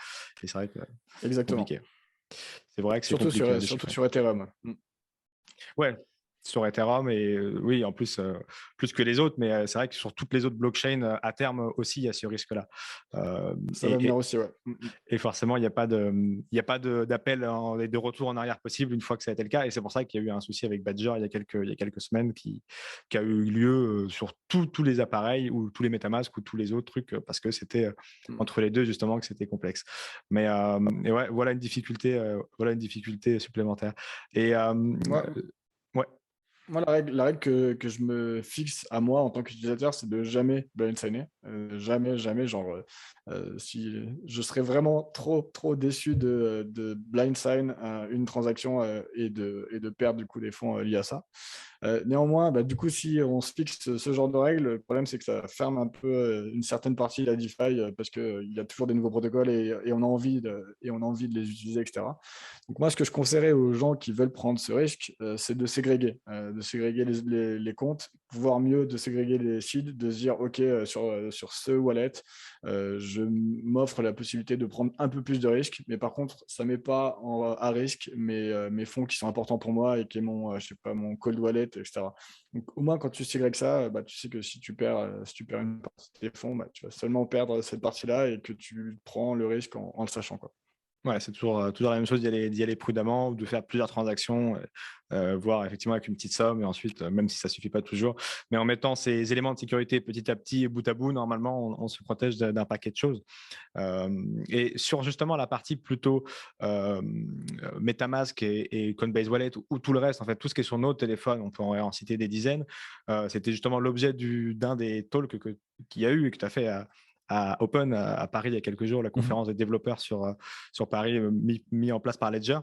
Et c'est vrai que c'est Exactement. compliqué. C'est vrai que c'est Surtout compliqué à surtout déchiffrer. sur Ethereum. Ouais, sur Ethereum et oui, en plus, plus que les autres, mais c'est vrai que sur toutes les autres blockchains, à terme aussi, il y a ce risque-là. Euh, Ça va et, venir et- aussi, ouais. et forcément, il y a pas d'appel et de retour en arrière possible une fois que ça a été le cas. Et c'est pour ça qu'il y a eu un souci avec Badger il y a quelques semaines qui a eu lieu sur tous les appareils ou tous les MetaMask ou tous les autres trucs parce que c'était Mm. entre les deux justement que c'était complexe. Mais et ouais, voilà une difficulté supplémentaire. Et Moi, ouais. Moi, la règle que je me fixe à moi en tant qu'utilisateur, c'est de jamais blind signer. Jamais, jamais. Genre, si je serais vraiment trop, trop déçu de blind sign une transaction et de perdre du coup des fonds liés à ça. Néanmoins, bah, du coup, si on se fixe ce genre de règles, le problème, c'est que ça ferme un peu une certaine partie de la DeFi parce qu'il y a toujours des nouveaux protocoles et on a envie de les utiliser, etc. Donc moi, ce que je conseillerais aux gens qui veulent prendre ce risque, c'est de ségréguer les comptes, voire mieux de ségréguer les seeds, de se dire, OK, sur ce wallet, je m'offre la possibilité de prendre un peu plus de risques, mais par contre, ça ne met pas à risque mes fonds qui sont importants pour moi et qui est je sais pas, mon cold wallet, etc. Donc au moins, quand tu ségrègues ça, bah, tu sais que si tu perds une partie de tes fonds, bah, tu vas seulement perdre cette partie-là et que tu prends le risque en le sachant, quoi. Ouais, c'est toujours la même chose d'y aller prudemment, de faire plusieurs transactions, voire effectivement avec une petite somme, et ensuite, même si ça suffit pas toujours, mais en mettant ces éléments de sécurité petit à petit, bout à bout, normalement, on se protège d'un paquet de choses. Et sur justement la partie plutôt MetaMask et Coinbase Wallet ou tout le reste, en fait, tout ce qui est sur nos téléphones, on peut en citer des dizaines. C'était justement l'objet d'un des talks qu'il y a eu et que tu as fait à Open à Paris il y a quelques jours, la Mhm. conférence des développeurs sur Paris mis en place par Ledger,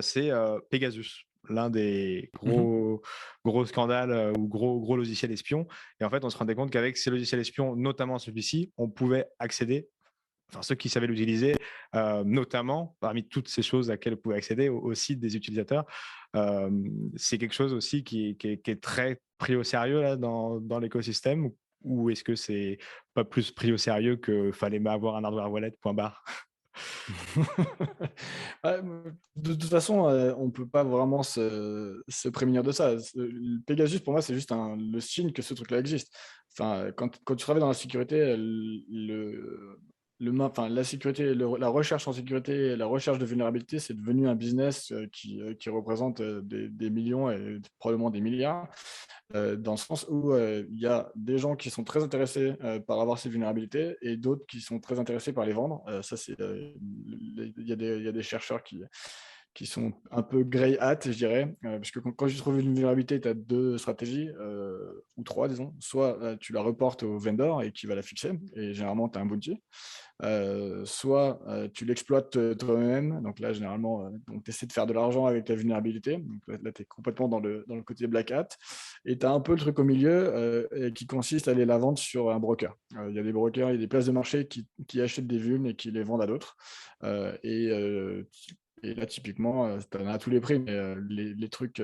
c'est Pegasus, l'un des Mhm. gros scandales ou gros logiciels espions. Et en fait, on se rendait compte qu'avec ces logiciels espions, notamment celui-ci, on pouvait accéder enfin, ceux qui savaient l'utiliser, notamment parmi toutes ces choses à laquelle vous pouvez accéder au site des utilisateurs. C'est quelque chose aussi qui est très pris au sérieux là, dans l'écosystème ou est-ce que c'est pas plus pris au sérieux que fallait avoir un hardware wallet, point barre? Ouais, de toute façon, on ne peut pas vraiment se prémunir de ça. Le Pegasus, pour moi, c'est juste le signe que ce truc-là existe. Enfin, quand tu travailles dans la sécurité, enfin, la sécurité, la recherche en sécurité, la recherche de vulnérabilité, c'est devenu un business qui représente des millions et probablement des milliards. Dans le sens où il y a des gens qui sont très intéressés par avoir ces vulnérabilités et d'autres qui sont très intéressés par les vendre. Ça, il y a des chercheurs qui sont un peu grey hat, je dirais, parce que quand tu trouves une vulnérabilité, tu as deux stratégies, ou trois, disons. Soit tu la reportes au vendor et qui va la fixer, et généralement, tu as un bounty. Soit tu l'exploites toi-même, donc là généralement tu essaies de faire de l'argent avec la vulnérabilité, donc là tu es complètement dans le côté black hat, et tu as un peu le truc au milieu et qui consiste à aller la vendre sur un broker. Il y a des brokers, il y a des places de marché qui achètent des vulnes et qui les vendent à d'autres. Et là, typiquement, tu en as à tous les prix, mais les trucs,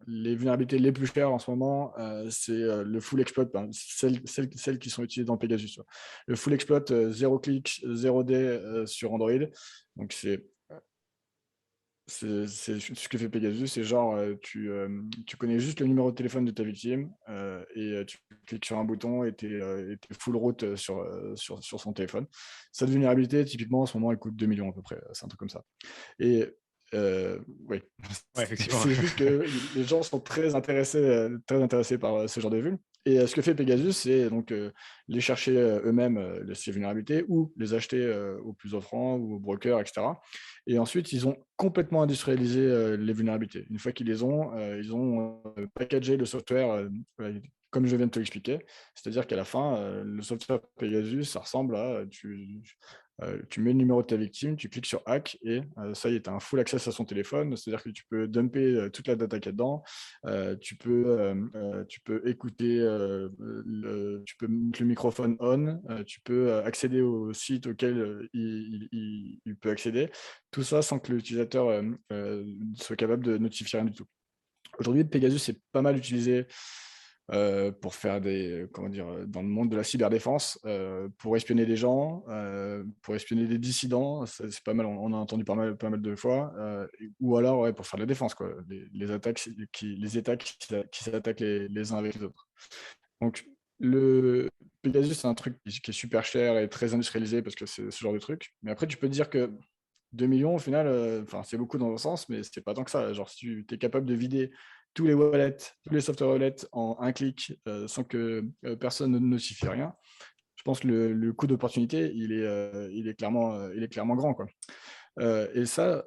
les vulnérabilités les plus chères en ce moment, c'est le full exploit, celles qui sont utilisées dans Pegasus. Le full exploit, 0 clic, 0D sur Android. Donc, c'est ce que fait Pegasus. C'est genre, tu connais juste le numéro de téléphone de ta victime et tu cliques sur un bouton et tu es full route sur son téléphone. Cette vulnérabilité, typiquement, en ce moment, elle coûte 2 millions à peu près. C'est un truc comme ça. Et oui, Ouais, effectivement. c'est juste que les gens sont très intéressés par ce genre de vulnes. Et ce que fait Pegasus, c'est donc les chercher eux-mêmes, ces vulnérabilités, ou les acheter aux plus offrants ou aux brokers, etc. Et ensuite, ils ont complètement industrialisé les vulnérabilités. Une fois qu'ils les ont, ils ont packagé le software comme je viens de te l'expliquer. C'est-à-dire qu'à la fin, le software Pegasus, ça ressemble à tu mets le numéro de ta victime, tu cliques sur hack et ça y est, tu as un full access à son téléphone. C'est-à-dire que tu peux dumper toute la data qu'il y a dedans. Tu peux écouter, tu peux mettre le microphone on, tu peux accéder au site auquel il peut accéder. Tout ça sans que l'utilisateur soit capable de notifier rien du tout. Aujourd'hui, Pegasus est pas mal utilisé pour faire comment dire, dans le monde de la cyberdéfense, pour espionner des gens, pour espionner des dissidents. C'est pas mal, on a entendu pas mal de fois. Ou alors ouais, pour faire de la défense, quoi. Les attaques, les États qui s'attaquent les uns avec les autres. Donc, le Pegasus, c'est un truc qui est super cher et très industrialisé parce que c'est ce genre de truc. Mais après, tu peux te dire que 2 millions, au final, c'est beaucoup dans un sens, mais c'est pas tant que ça. Genre, si tu es capable de vider tous les wallets, tous les software wallets en un clic sans que personne ne notifie rien, je pense que le coût d'opportunité, il est clairement grand, quoi. Et ça,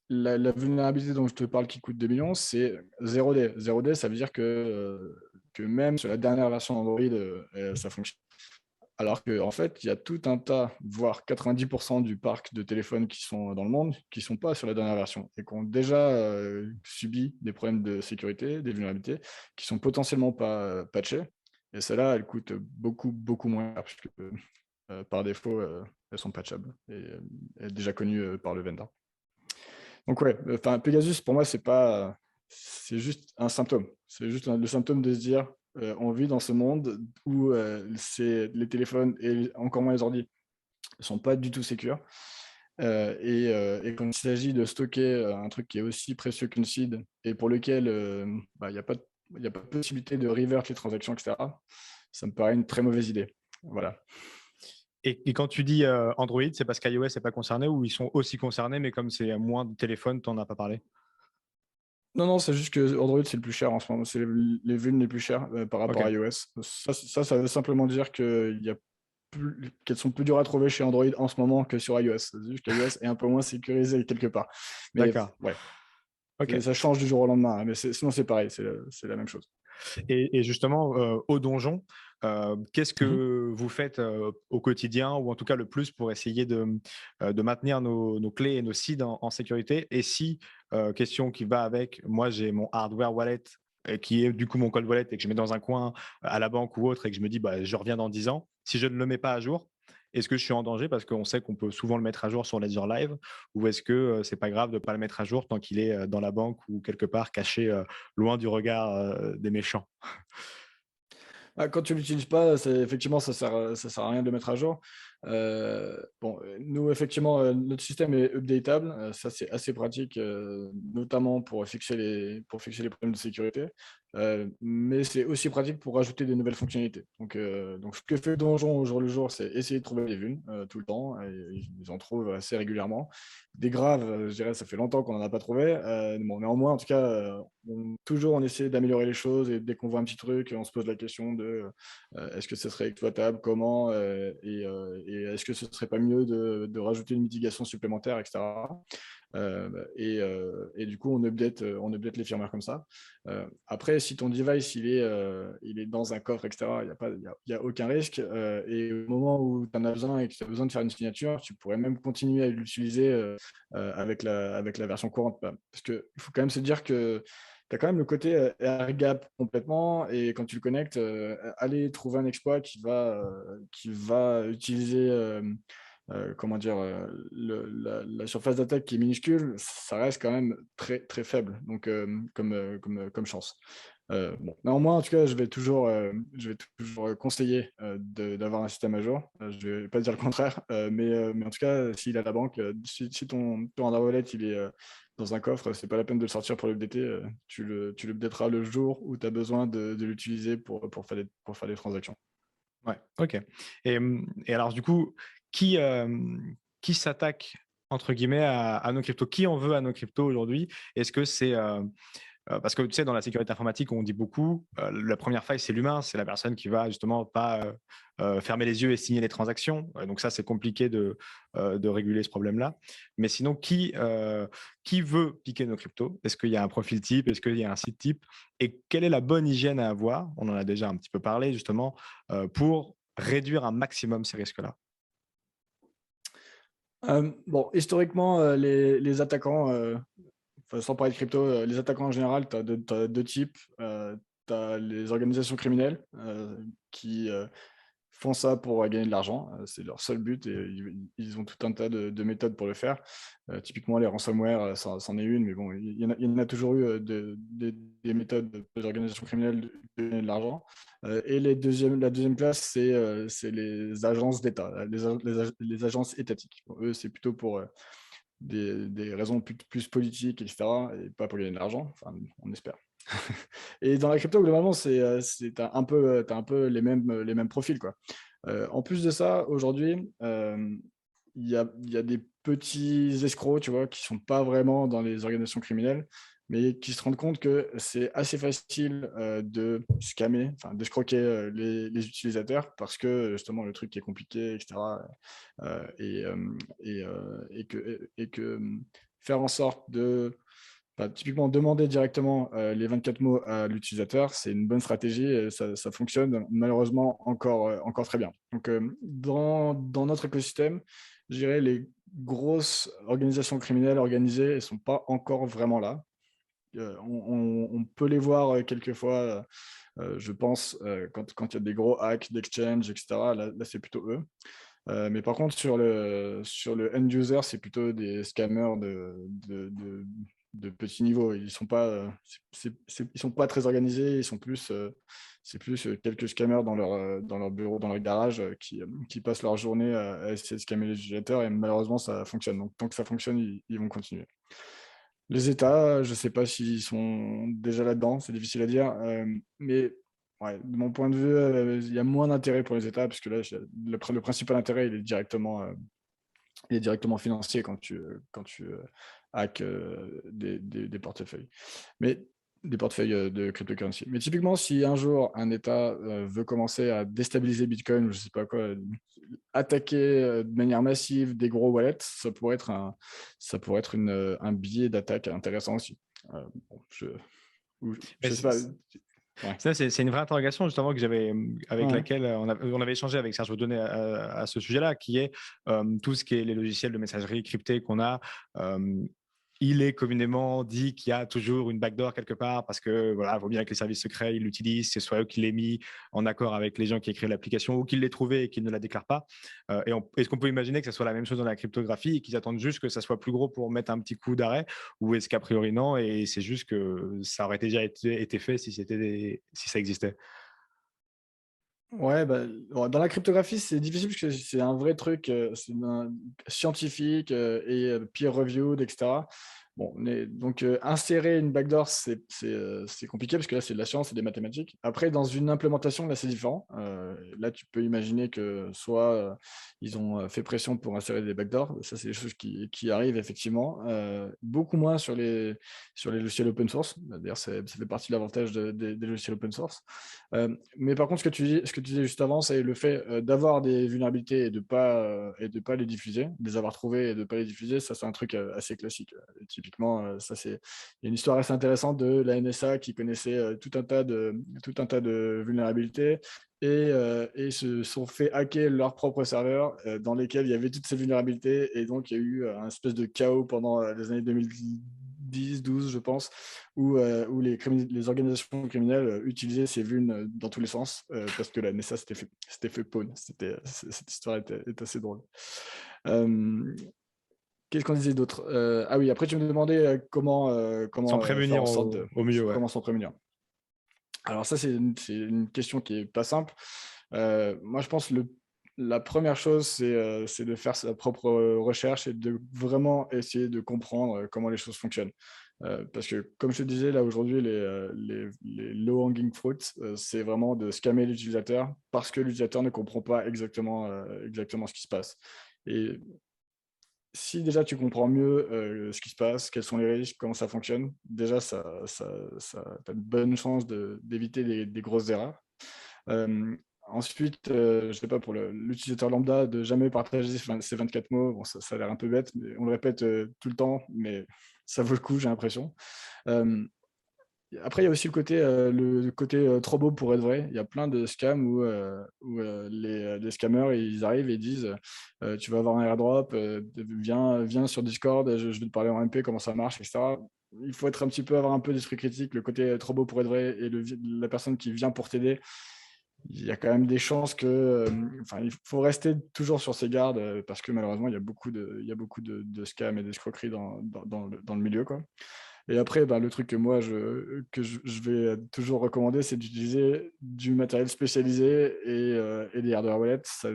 la vulnérabilité dont je te parle qui coûte 2 millions, c'est 0D. 0D, ça veut dire que même sur la dernière version d'Android, ça fonctionne. Alors qu'en fait, il y a tout un tas, voire 90% du parc de téléphones qui sont dans le monde, qui ne sont pas sur la dernière version et qui ont déjà subi des problèmes de sécurité, des vulnérabilités, qui sont potentiellement pas patchées. Et celles-là, elles coûtent beaucoup, beaucoup moins cher, puisque par défaut, elles sont patchables et déjà connues par le vendor. Donc ouais, Pegasus, pour moi, c'est juste un symptôme. C'est juste le symptôme de se dire, on vit dans ce monde où les téléphones et encore moins les ordi ne sont pas du tout sécures. Et quand il s'agit de stocker un truc qui est aussi précieux qu'une seed et pour lequel il n'y a pas de possibilité de revert les transactions, etc., ça me paraît une très mauvaise idée. Voilà. Et quand tu dis Android, c'est parce qu'iOS n'est pas concerné ou ils sont aussi concernés, mais comme c'est moins de téléphones, tu n'en as pas parlé? Non, non, c'est juste que Android, c'est le plus cher en ce moment. C'est les vulnes les plus chères par rapport Ok. à iOS. Ça veut simplement dire qu'elles sont plus dures à trouver chez Android en ce moment que sur iOS. C'est juste qu'iOS est un peu moins sécurisé quelque part. Mais D'accord. ouais, Ok. ça change du jour au lendemain, hein, mais sinon, c'est pareil, c'est la même chose. Et justement, au donjon, qu'est-ce Mhm. que vous faites au quotidien, ou en tout cas le plus, pour essayer de maintenir nos clés et nos seeds en sécurité? Et si, question qui va avec, moi j'ai mon hardware wallet qui est du coup mon cold wallet et que je mets dans un coin à la banque ou autre et que je me dis bah, je reviens dans 10 ans, si je ne le mets pas à jour, est-ce que je suis en danger parce qu'on sait qu'on peut souvent le mettre à jour sur Ledger Live, ou est-ce que c'est pas grave de ne pas le mettre à jour tant qu'il est dans la banque ou quelque part caché loin du regard des méchants? Ah, quand tu l'utilises pas, effectivement, ça sert à rien de le mettre à jour. Bon, nous, effectivement, notre système est updatable. Ça, c'est assez pratique, notamment pour fixer les problèmes de sécurité. Mais c'est aussi pratique pour rajouter des nouvelles fonctionnalités. Donc ce que fait Donjon au jour le jour, c'est essayer de trouver des vulnes tout le temps. Et ils en trouvent assez régulièrement. Des graves, je dirais, ça fait longtemps qu'on n'en a pas trouvé. Bon, néanmoins, en tout cas, toujours on essaie d'améliorer les choses, et dès qu'on voit un petit truc, on se pose la question de est-ce que ce serait exploitable, comment, et est-ce que ce serait pas mieux de rajouter une mitigation supplémentaire, etc. Et du coup, on update les firmware comme ça. Après, si ton device il est dans un coffre, etc., il y a aucun risque. Et au moment où tu en as besoin et que tu as besoin de faire une signature, tu pourrais même continuer à l'utiliser avec la version courante. Parce qu'il faut quand même se dire que tu as quand même le côté air gap complètement. Et quand tu le connectes, aller trouver un exploit qui va utiliser comment dire, la surface d'attaque qui est minuscule, ça reste quand même très, très faible, donc, comme chance. Bon, néanmoins, en tout cas, je vais toujours conseiller d'avoir un système à jour. Je ne vais pas dire le contraire, mais en tout cas, s'il est à la banque, si ton hardware wallet il est dans un coffre, c'est pas la peine de le sortir pour l'updater. Tu l'updateras le jour où tu as besoin de l'utiliser pour faire des transactions. Ouais, OK. Et alors du coup, qui, qui s'attaque entre guillemets à nos cryptos? Qui en veut à nos cryptos aujourd'hui? Est-ce que c'est, parce que tu sais, dans la sécurité informatique, on dit beaucoup, la première faille, c'est l'humain, c'est la personne qui va justement pas fermer les yeux et signer les transactions. Donc ça, c'est compliqué de réguler ce problème-là. Mais sinon, qui veut piquer nos cryptos? Est-ce qu'il y a un profil type? Est-ce qu'il y a un site type? Et quelle est la bonne hygiène à avoir? On en a déjà un petit peu parlé justement, pour réduire un maximum ces risques-là. Bon, historiquement, les attaquants, enfin, sans parler de crypto, les attaquants en général, tu as deux types. Tu as les organisations criminelles qui font ça pour gagner de l'argent. C'est leur seul but, et ils ont tout un tas de méthodes pour le faire. Typiquement, les ransomware, c'en est une, mais bon, il y en a toujours eu des méthodes des organisations criminelles de gagner de l'argent. Et la deuxième classe, c'est les agences d'État, les agences étatiques. Bon, eux, c'est plutôt pour des raisons plus politiques, etc., et pas pour gagner de l'argent, enfin, on espère. Et dans la crypto, globalement, t'as un peu les mêmes profils, quoi. En plus de ça, aujourd'hui, il y a des petits escrocs, tu vois, qui sont pas vraiment dans les organisations criminelles, mais qui se rendent compte que c'est assez facile de scammer, enfin d'escroquer les utilisateurs, parce que justement le truc est compliqué, etc. euh, et, euh, et que faire en sorte de typiquement, demander directement les 24 mots à l'utilisateur, c'est une bonne stratégie, et ça fonctionne malheureusement encore très bien. Donc, dans notre écosystème, je dirais les grosses organisations criminelles organisées, elles ne sont pas encore vraiment là. On peut les voir quelquefois, je pense, quand il y a des gros hacks d'exchange, etc. Là c'est plutôt eux. Mais par contre, sur le end user, c'est plutôt des scammers de petit niveau. Ils sont pas, ils sont pas très organisés. C'est plus quelques scammers dans leur bureau, dans leur garage, qui passent leur journée à essayer de scammer les utilisateurs. Et malheureusement, ça fonctionne. Donc, tant que ça fonctionne, ils vont continuer. Les États, je ne sais pas s'ils sont déjà là-dedans. C'est difficile à dire. Mais ouais, de mon point de vue, il y a moins d'intérêt pour les États, parce que là, le principal intérêt, il est directement financier quand tu hack des portefeuilles. Mais des portefeuilles de cryptocurrency. Mais typiquement, si un jour un État veut commencer à déstabiliser Bitcoin, ou je sais pas quoi, attaquer de manière massive des gros wallets, ça pourrait être un biais d'attaque intéressant aussi. Bon, Mais je sais pas. Ouais. ça, c'est une vraie interrogation justement que j'avais, avec Ouais. laquelle on avait échangé avec Serge Audonet à ce sujet-là, qui est tout ce qui est les logiciels de messagerie cryptés qu'on a. il est communément dit qu'il y a toujours une backdoor quelque part parce que voilà, vaut bien que les services secrets ils l'utilisent, c'est soit eux qui l'aient mis en accord avec les gens qui écrivent l'application ou qui l'aient trouvé et qui ne la déclarent pas. Est-ce qu'on peut imaginer que ce soit la même chose dans la cryptographie et qu'ils attendent juste que ça soit plus gros pour mettre un petit coup d'arrêt, ou est-ce qu'a priori non et c'est juste que ça aurait déjà été fait si si ça existait? Ouais, bah, dans la cryptographie, c'est difficile parce que c'est un vrai truc, c'est scientifique, et peer reviewed et cetera. Bon, mais donc insérer une backdoor, c'est compliqué parce que là, c'est de la science, c'est des mathématiques. Après, dans une implémentation, là, c'est différent. Là, tu peux imaginer que soit, ils ont, fait pression pour insérer des backdoors. Ça, c'est des choses qui arrivent effectivement, beaucoup moins sur les logiciels open source. D'ailleurs, ça fait partie de l'avantage des logiciels open source. Mais par contre, ce que tu disais juste avant, c'est le fait d'avoir des vulnérabilités et de pas les diffuser, de les avoir trouvées et de ne pas les diffuser, ça c'est un truc assez classique. Typiquement, il y a une histoire assez intéressante de la NSA qui connaissait tout un tas de vulnérabilités et se sont fait hacker leur propre serveur dans lesquels il y avait toutes ces vulnérabilités et donc il y a eu un espèce de chaos pendant les années 2010-12, je pense, où les organisations criminelles utilisaient ces vulnes dans tous les sens parce que la NSA s'était fait pawn. Cette histoire est assez drôle. Qu'est-ce qu'on disait d'autre? Ah oui, après tu me demandais Sans comment faire prévenir en sorte au mieux, ouais. comment s'en prémunir. Alors ça, c'est une question qui est pas simple. Moi, je pense la première chose, c'est de faire sa propre recherche et de vraiment essayer de comprendre comment les choses fonctionnent. Parce que, comme je te disais, là aujourd'hui, les low-hanging fruits, c'est vraiment de scammer l'utilisateur parce que l'utilisateur ne comprend pas exactement ce qui se passe. Et si déjà tu comprends mieux ce qui se passe, quels sont les risques, comment ça fonctionne, déjà, tu as une bonne chance d'éviter des grosses erreurs. Ensuite, je sais pas, pour l'utilisateur lambda, de jamais partager ces 24 mots, bon, ça a l'air un peu bête, mais on le répète tout le temps, mais ça vaut le coup, j'ai l'impression. Euh, Après, il y a aussi le côté trop beau pour être vrai. Il y a plein de scams où les scammers, ils arrivent et ils disent tu vas avoir un airdrop, viens sur Discord, je vais te parler en MP, comment ça marche, etc. Il faut avoir un peu d'esprit critique, le côté trop beau pour être vrai et la personne qui vient pour t'aider. Il y a quand même des chances enfin, il faut rester toujours sur ses gardes parce que malheureusement, il y a beaucoup de scams et d'escroqueries dans le milieu, quoi. Et après, ben, le truc que moi, je vais toujours recommander, c'est d'utiliser du matériel spécialisé et des hardware wallets. C'est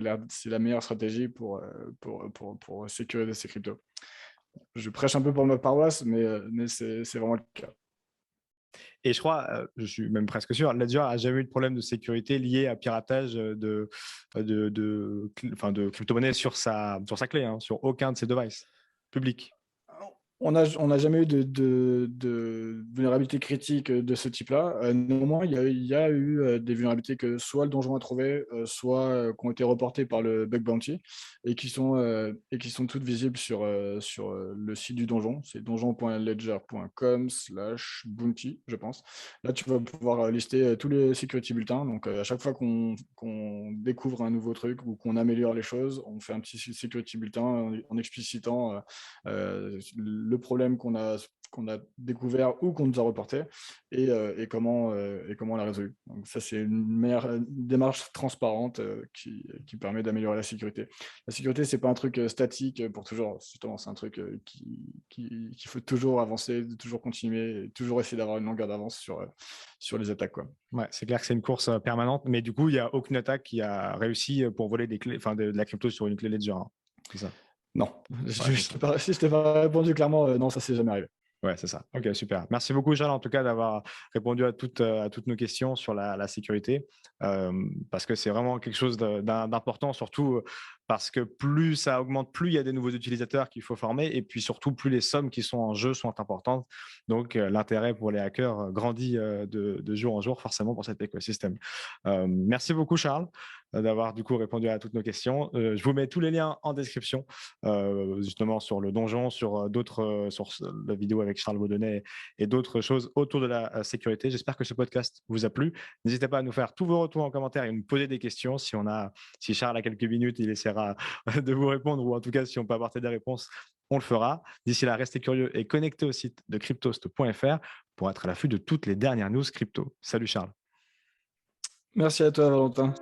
la meilleure stratégie pour sécuriser ses cryptos. Je prêche un peu pour ma paroisse, mais c'est vraiment le cas. Et je crois, je suis même presque sûr, Ledger a jamais eu de problème de sécurité lié à piratage enfin, de crypto-monnaie sur sa clé, hein, sur aucun de ses devices publics. On n'a jamais eu de vulnérabilité critique de ce type-là. Néanmoins, il y a eu des vulnérabilités que soit le donjon a trouvé, soit qui ont été reportées par le bug bounty et qui sont toutes visibles sur le site du donjon. C'est donjon.ledger.com/bounty, je pense. Là, tu vas pouvoir lister tous les security bulletins. Donc, à chaque fois qu'on découvre un nouveau truc ou qu'on améliore les choses, on fait un petit security bulletin en explicitant le problème qu'on a découvert ou qu'on nous a reporté et comment on l'a résolu. Donc ça, c'est une meilleure démarche transparente qui permet d'améliorer la sécurité. La sécurité, c'est pas un truc statique pour toujours. Justement, c'est un truc qu'il faut toujours avancer, toujours continuer, et toujours essayer d'avoir une longueur d'avance sur les attaques, quoi. Ouais, c'est clair que c'est une course permanente, mais du coup, il n'y a aucune attaque qui a réussi pour voler des clés, enfin, de la crypto sur une clé Ledger, hein. C'est ça. Non, Ouais, ok. si je t'ai pas répondu clairement, non, ça s'est jamais arrivé. Ouais, c'est ça. Ok, super. Merci beaucoup, Charles, en tout cas, d'avoir répondu à toutes nos questions sur la sécurité, parce que c'est vraiment quelque chose d'important, surtout parce que plus ça augmente, plus il y a des nouveaux utilisateurs qu'il faut former, et puis surtout, plus les sommes qui sont en jeu sont importantes. Donc, l'intérêt pour les hackers grandit de jour en jour, forcément, pour cet écosystème. Merci beaucoup, Charles, d'avoir du coup répondu à toutes nos questions. Je vous mets tous les liens en description, justement sur le donjon, sur sur la vidéo avec Charles Baudonnet et d'autres choses autour de la sécurité. J'espère que ce podcast vous a plu. N'hésitez pas à nous faire tous vos retours en commentaire et à nous poser des questions. Si Charles a quelques minutes, il essaiera de vous répondre, ou en tout cas, si on peut apporter des réponses, on le fera. D'ici là, restez curieux et connectez au site de cryptost.fr pour être à l'affût de toutes les dernières news crypto. Salut Charles. Merci à toi, Valentin.